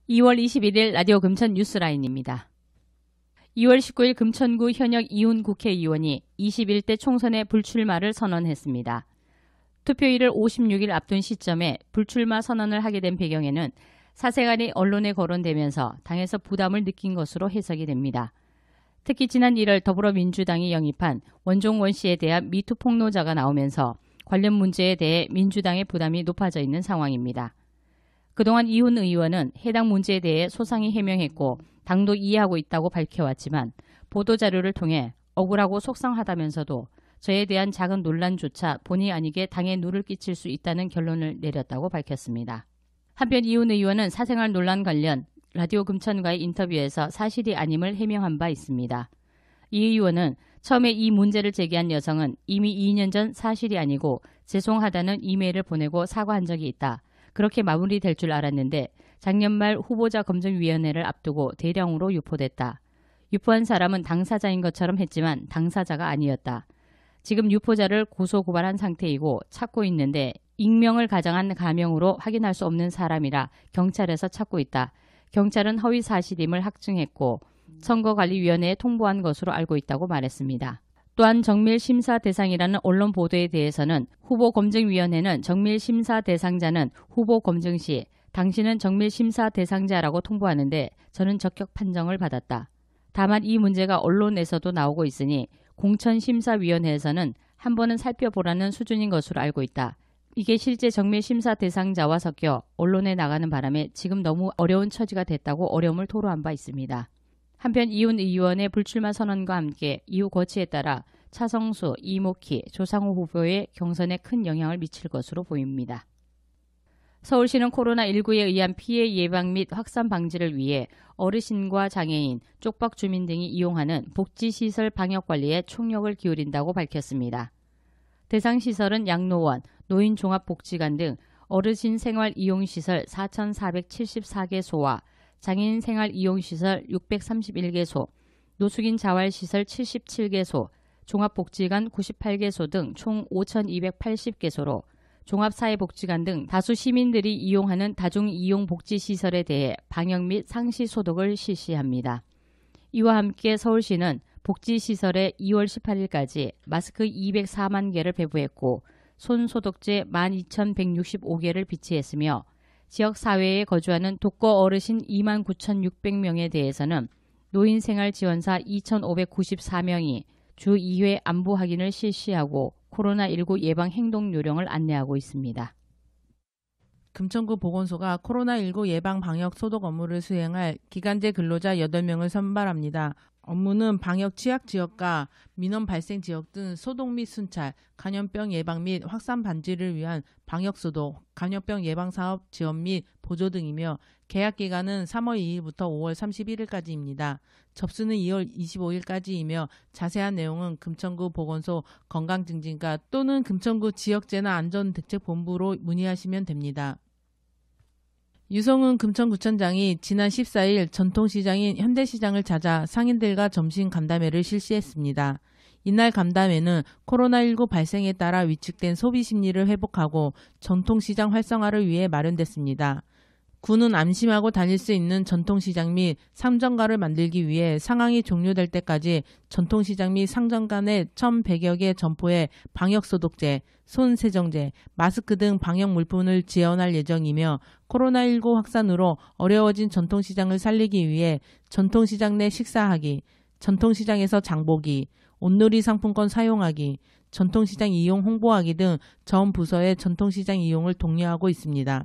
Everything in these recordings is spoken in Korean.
2월 21일 라디오 금천 뉴스라인입니다. 2월 19일 금천구 현역 이훈 국회의원이 21대 총선에 불출마를 선언했습니다. 투표일을 56일 앞둔 시점에 불출마 선언을 하게 된 배경에는 사생활이 언론에 거론되면서 당에서 부담을 느낀 것으로 해석이 됩니다. 특히 지난 1월 더불어민주당이 영입한 원종원 씨에 대한 미투 폭로자가 나오면서 관련 문제에 대해 민주당의 부담이 높아져 있는 상황입니다. 그동안 이훈 의원은 해당 문제에 대해 소상히 해명했고 당도 이해하고 있다고 밝혀왔지만 보도자료를 통해 억울하고 속상하다면서도 저에 대한 작은 논란조차 본의 아니게 당에 누를 끼칠 수 있다는 결론을 내렸다고 밝혔습니다. 한편 이훈 의원은 사생활 논란 관련 라디오 금천과의 인터뷰에서 사실이 아님을 해명한 바 있습니다. 이 의원은 처음에 이 문제를 제기한 여성은 이미 2년 전 사실이 아니고 죄송하다는 이메일을 보내고 사과한 적이 있다. 그렇게 마무리될 줄 알았는데 작년 말 후보자 검증위원회를 앞두고 대량으로 유포됐다. 유포한 사람은 당사자인 것처럼 했지만 당사자가 아니었다. 지금 유포자를 고소고발한 상태이고 찾고 있는데 익명을 가장한 가명으로 확인할 수 없는 사람이라 경찰에서 찾고 있다. 경찰은 허위 사실임을 확증했고 선거관리위원회에 통보한 것으로 알고 있다고 말했습니다. 또한 정밀심사 대상이라는 언론 보도에 대해서는 후보검증위원회는 정밀심사 대상자는 후보 검증 시 당신은 정밀심사 대상자라고 통보하는데 저는 적격 판정을 받았다. 다만 이 문제가 언론에서도 나오고 있으니 공천심사위원회에서는 한 번은 살펴보라는 수준인 것으로 알고 있다. 이게 실제 정밀심사 대상자와 섞여 언론에 나가는 바람에 지금 너무 어려운 처지가 됐다고 어려움을 토로한 바 있습니다. 한편 이훈 의원의 불출마 선언과 함께 이후 거취에 따라 차성수, 이목희, 조상호 후보의 경선에 큰 영향을 미칠 것으로 보입니다. 서울시는 코로나19에 의한 피해 예방 및 확산 방지를 위해 어르신과 장애인, 쪽박 주민 등이 이용하는 복지시설 방역관리에 총력을 기울인다고 밝혔습니다. 대상 시설은 양로원, 노인종합복지관 등 어르신 생활 이용시설 4,474개소와 장애인 생활 이용시설 631개소, 노숙인 자활시설 77개소, 종합복지관 98개소 등 총 5,280개소로 종합사회복지관 등 다수 시민들이 이용하는 다중이용복지시설에 대해 방역 및 상시 소독을 실시합니다. 이와 함께 서울시는 복지시설에 2월 18일까지 마스크 204만 개를 배부했고 손소독제 12,165개를 비치했으며 지역사회에 거주하는 독거 어르신 29,600명에 대해서는 노인생활지원사 2,594명이 주 2회 안부 확인을 실시하고 코로나19 예방 행동 요령을 안내하고 있습니다. 금천구 보건소가 코로나19 예방 방역 소독 업무를 수행할 기간제 근로자 8명을 선발합니다. 업무는 방역 취약 지역과 민원 발생 지역 등 소독 및 순찰, 감염병 예방 및 확산 방지를 위한 방역 소독, 감염병 예방 사업 지원 및 보조 등이며 계약 기간은 3월 2일부터 5월 31일까지입니다. 접수는 2월 25일까지이며 자세한 내용은 금천구 보건소 건강증진과 또는 금천구 지역재난안전대책본부로 문의하시면 됩니다. 유성은 금천구청장이 지난 14일 전통시장인 현대시장을 찾아 상인들과 점심 간담회를 실시했습니다. 이날 간담회는 코로나19 발생에 따라 위축된 소비 심리를 회복하고 전통시장 활성화를 위해 마련됐습니다. 구는 안심하고 다닐 수 있는 전통시장 및 상점가를 만들기 위해 상황이 종료될 때까지 전통시장 및 상점 내 1,100여 개 점포에 방역소독제, 손세정제, 마스크 등 방역 물품을 지원할 예정이며 코로나19 확산으로 어려워진 전통시장을 살리기 위해 전통시장 내 식사하기, 전통시장에서 장보기, 온누리 상품권 사용하기, 전통시장 이용 홍보하기 등 전 부서의 전통시장 이용을 독려하고 있습니다.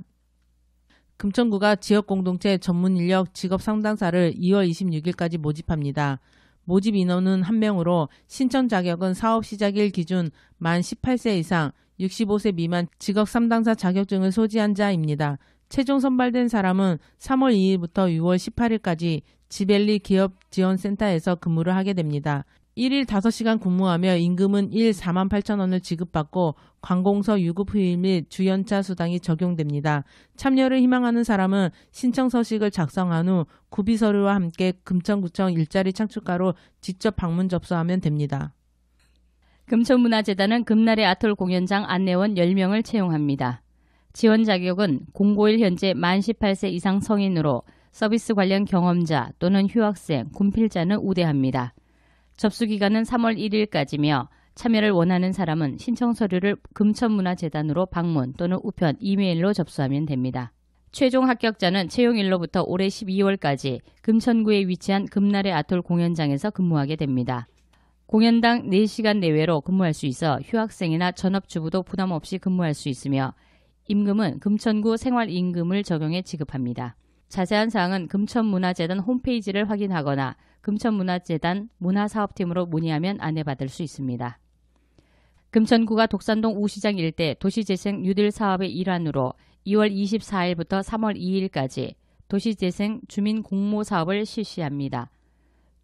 금천구가 지역공동체 전문인력 직업상담사를 2월 26일까지 모집합니다. 모집 인원은 1명으로 신청 자격은 사업 시작일 기준 만 18세 이상 65세 미만 직업상담사 자격증을 소지한 자입니다. 최종 선발된 사람은 3월 2일부터 6월 18일까지 지벨리 기업지원센터에서 근무를 하게 됩니다. 1일 5시간 근무하며 임금은 일 48,000원을 지급받고 관공서 유급 휴일 및 주연차 수당이 적용됩니다. 참여를 희망하는 사람은 신청 서식을 작성한 후 구비서류와 함께 금천구청 일자리 창출과로 직접 방문 접수하면 됩니다. 금천문화재단은 금날의 아톨 공연장 안내원 10명을 채용합니다. 지원 자격은 공고일 현재 만 18세 이상 성인으로 서비스 관련 경험자 또는 휴학생, 군필자는 우대합니다. 접수기간은 3월 1일까지며 참여를 원하는 사람은 신청 서류를 금천문화재단으로 방문 또는 우편, 이메일로 접수하면 됩니다. 최종 합격자는 채용일로부터 올해 12월까지 금천구에 위치한 금나래 아톨 공연장에서 근무하게 됩니다. 공연당 4시간 내외로 근무할 수 있어 휴학생이나 전업주부도 부담 없이 근무할 수 있으며 임금은 금천구 생활임금을 적용해 지급합니다. 자세한 사항은 금천문화재단 홈페이지를 확인하거나 금천문화재단 문화사업팀으로 문의하면 안내받을 수 있습니다. 금천구가 독산동 우시장 일대 도시재생 뉴딜 사업의 일환으로 2월 24일부터 3월 2일까지 도시재생 주민공모사업을 실시합니다.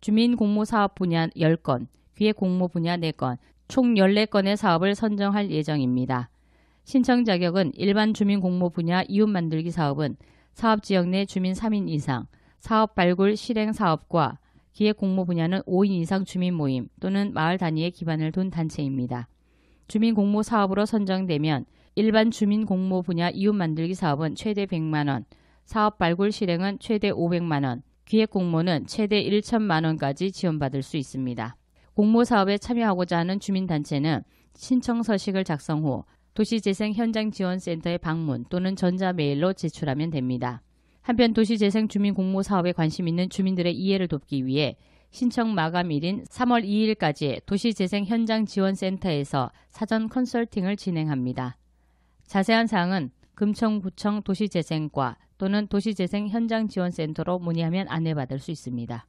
주민공모사업 분야 10건, 기획공모 분야 4건, 총 14건의 사업을 선정할 예정입니다. 신청 자격은 일반 주민공모 분야 이웃만들기 사업은 사업지역 내 주민 3인 이상, 사업 발굴 실행 사업과 기획공모 분야는 5인 이상 주민 모임 또는 마을 단위에 기반을 둔 단체입니다. 주민공모 사업으로 선정되면 일반 주민공모 분야 이웃만들기 사업은 최대 100만원, 사업 발굴 실행은 최대 500만원, 기획공모는 최대 1천만원까지 지원받을 수 있습니다. 공모사업에 참여하고자 하는 주민단체는 신청 서식을 작성 후 도시재생 현장지원센터에 방문 또는 전자메일로 제출하면 됩니다. 한편 도시재생 주민공모사업에 관심 있는 주민들의 이해를 돕기 위해 신청 마감일인 3월 2일까지 도시재생 현장지원센터에서 사전 컨설팅을 진행합니다. 자세한 사항은 금천구청 도시재생과 또는 도시재생 현장지원센터로 문의하면 안내받을 수 있습니다.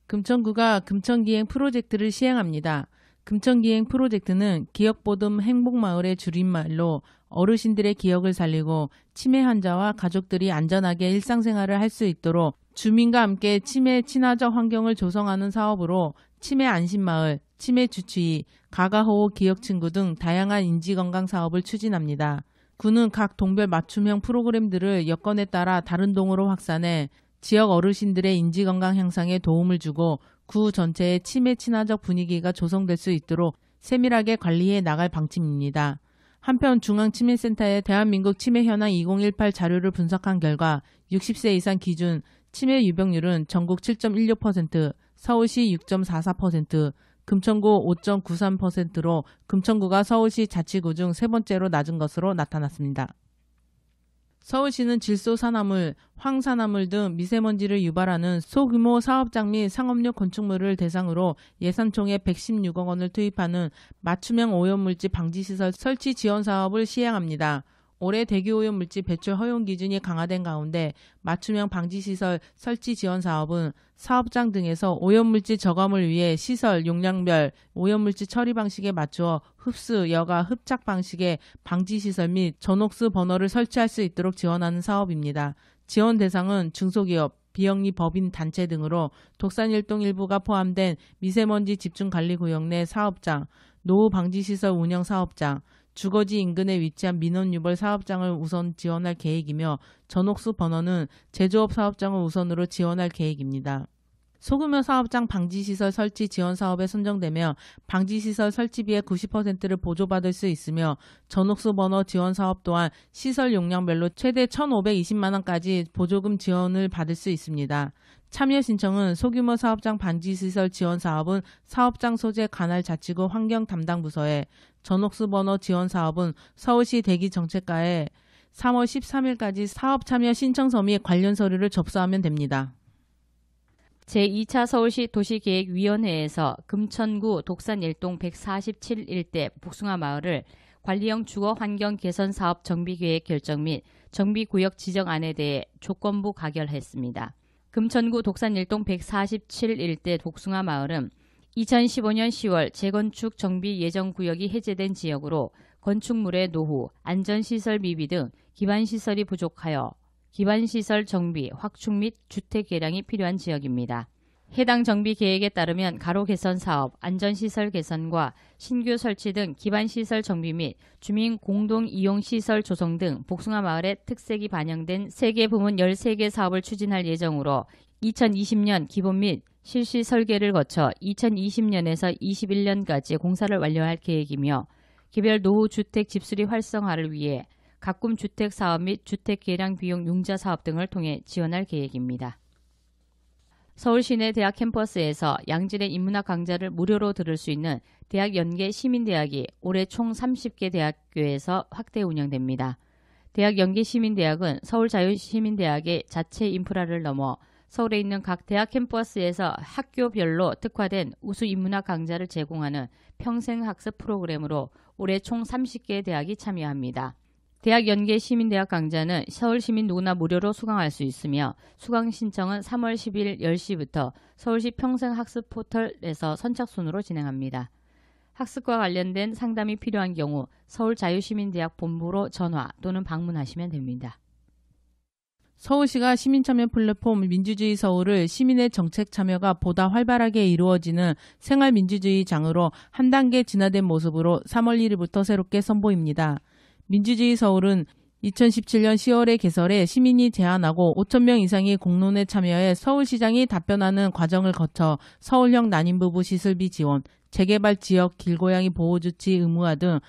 금천구가 금천기행 프로젝트를 시행합니다. 금천기행 프로젝트는 기억보듬 행복마을의 줄임말로 어르신들의 기억을 살리고 치매 환자와 가족들이 안전하게 일상생활을 할 수 있도록 주민과 함께 치매 친화적 환경을 조성하는 사업으로 치매 안심마을, 치매 주치의, 가가호호 기억친구 등 다양한 인지건강 사업을 추진합니다. 구는 각 동별 맞춤형 프로그램들을 여건에 따라 다른 동으로 확산해 지역 어르신들의 인지건강 향상에 도움을 주고 구 전체의 치매 친화적 분위기가 조성될 수 있도록 세밀하게 관리해 나갈 방침입니다. 한편 중앙치매센터의 대한민국 치매 현황 2018 자료를 분석한 결과 60세 이상 기준 치매 유병률은 전국 7.16%, 서울시 6.44%, 금천구 5.93%로 금천구가 서울시 자치구 중 세 번째로 낮은 것으로 나타났습니다. 서울시는 질소산화물, 황산화물 등 미세먼지를 유발하는 소규모 사업장 및 상업용 건축물을 대상으로 예산 총액 116억 원을 투입하는 맞춤형 오염물질 방지시설 설치 지원 사업을 시행합니다. 올해 대기오염물질 배출 허용 기준이 강화된 가운데 맞춤형 방지시설 설치 지원 사업은 사업장 등에서 오염물질 저감을 위해 시설 용량별 오염물질 처리 방식에 맞추어 흡수, 여가, 흡착 방식의 방지시설 및 전옥수 버너를 설치할 수 있도록 지원하는 사업입니다. 지원 대상은 중소기업, 비영리 법인 단체 등으로 독산일동 일부가 포함된 미세먼지 집중관리구역 내 사업장, 노후 방지시설 운영 사업장, 주거지 인근에 위치한 민원유발 사업장을 우선 지원할 계획이며 전옥수 버너는 제조업 사업장을 우선으로 지원할 계획입니다. 소규모 사업장 방지시설 설치 지원 사업에 선정되며 방지시설 설치비의 90%를 보조받을 수 있으며 전옥수 버너 지원 사업 또한 시설 용량별로 최대 1,520만원까지 보조금 지원을 받을 수 있습니다. 참여 신청은 소규모 사업장 방지시설 지원 사업은 사업장 소재 관할 자치구 환경 담당 부서에, 전옥수 버너 지원 사업은 서울시 대기정책과에 3월 13일까지 사업 참여 신청서 및 관련 서류를 접수하면 됩니다. 제2차 서울시 도시계획위원회에서 금천구 독산일동 147 일대 복숭아 마을을 관리형 주거 환경 개선 사업 정비계획 결정 및 정비구역 지정안에 대해 조건부 가결했습니다. 금천구 독산일동 147 일대 복숭아 마을은 2015년 10월 재건축 정비 예정구역이 해제된 지역으로 건축물의 노후, 안전시설 미비 등 기반시설이 부족하여 기반시설 정비, 확충 및 주택 개량이 필요한 지역입니다. 해당 정비 계획에 따르면 가로 개선 사업, 안전시설 개선과 신규 설치 등 기반시설 정비 및 주민 공동 이용 시설 조성 등 복숭아 마을의 특색이 반영된 3개 부문 13개 사업을 추진할 예정으로 2020년 기본 및 실시 설계를 거쳐 2020년에서 21년까지 공사를 완료할 계획이며 개별 노후 주택 집수리 활성화를 위해 가꿈 주택 사업 및 주택 개량 비용 융자 사업 등을 통해 지원할 계획입니다. 서울 시내 대학 캠퍼스에서 양질의 인문학 강좌를 무료로 들을 수 있는 대학 연계 시민대학이 올해 총 30개 대학교에서 확대 운영됩니다. 대학 연계 시민대학은 서울자유시민대학의 자체 인프라를 넘어 서울에 있는 각 대학 캠퍼스에서 학교별로 특화된 우수 인문학 강좌를 제공하는 평생학습 프로그램으로 올해 총 30개 대학이 참여합니다. 대학 연계 시민대학 강좌는 서울 시민 누구나 무료로 수강할 수 있으며 수강 신청은 3월 10일 10시부터 서울시 평생학습 포털에서 선착순으로 진행합니다. 학습과 관련된 상담이 필요한 경우 서울자유시민대학 본부로 전화 또는 방문하시면 됩니다. 서울시가 시민참여 플랫폼 민주주의 서울을 시민의 정책 참여가 보다 활발하게 이루어지는 생활민주주의 장으로 한 단계 진화된 모습으로 3월 1일부터 새롭게 선보입니다. 민주주의 서울은 2017년 10월에 개설해 시민이 제안하고 5,000명 이상이 공론에 참여해 서울시장이 답변하는 과정을 거쳐 서울형 난임부부 시설비 지원, 재개발 지역 길고양이 보호조치 의무화 등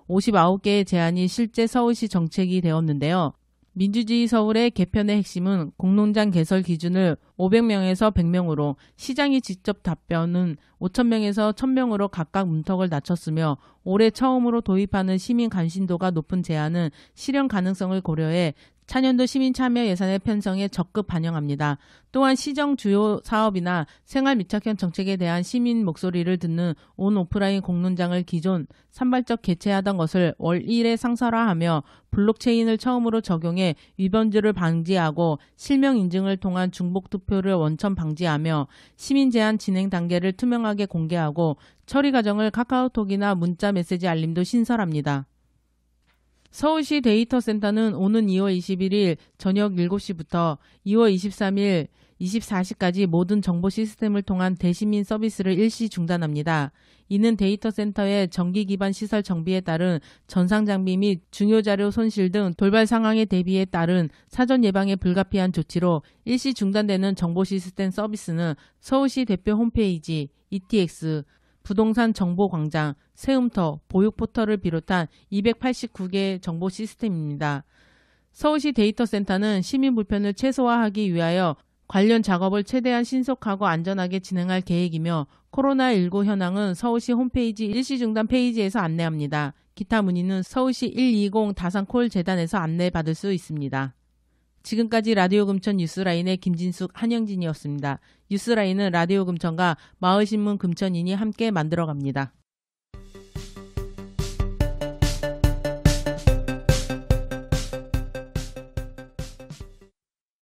59개의 제안이 실제 서울시 정책이 되었는데요. 민주주의 서울의 개편의 핵심은 공론장 개설 기준을 500명에서 100명으로 시장이 직접 답변은 5,000명에서 1,000명으로 각각 문턱을 낮췄으며 올해 처음으로 도입하는 시민 관심도가 높은 제안은 실현 가능성을 고려해 차년도 시민 참여 예산의 편성에 적극 반영합니다. 또한 시정 주요 사업이나 생활 밀착형 정책에 대한 시민 목소리를 듣는 온 오프라인 공론장을 기존 산발적 개최하던 것을 월 1회 상설화하며 블록체인을 처음으로 적용해 위반주를 방지하고 실명 인증을 통한 중복 투표를 원천 방지하며 시민 제안 진행 단계를 투명하게 공개하고 처리 과정을 카카오톡이나 문자 메시지 알림도 신설합니다. 서울시 데이터센터는 오는 2월 21일 저녁 7시부터 2월 23일 24시까지 모든 정보 시스템을 통한 대시민 서비스를 일시 중단합니다. 이는 데이터센터의 전기 기반 시설 정비에 따른 전상 장비 및 중요 자료 손실 등 돌발 상황에 대비에 따른 사전 예방에 불가피한 조치로 일시 중단되는 정보 시스템 서비스는 서울시 대표 홈페이지, ETX, 부동산 정보광장, 세움터, 보육포털을 비롯한 289개의 정보 시스템입니다. 서울시 데이터센터는 시민 불편을 최소화하기 위하여 관련 작업을 최대한 신속하고 안전하게 진행할 계획이며 코로나19 현황은 서울시 홈페이지 일시중단 페이지에서 안내합니다. 기타 문의는 서울시 120 다산콜재단에서 안내받을 수 있습니다. 지금까지 라디오 금천 뉴스라인의 김진숙, 한영진이었습니다. 뉴스라인은 라디오 금천과 마을신문 금천인이 함께 만들어갑니다.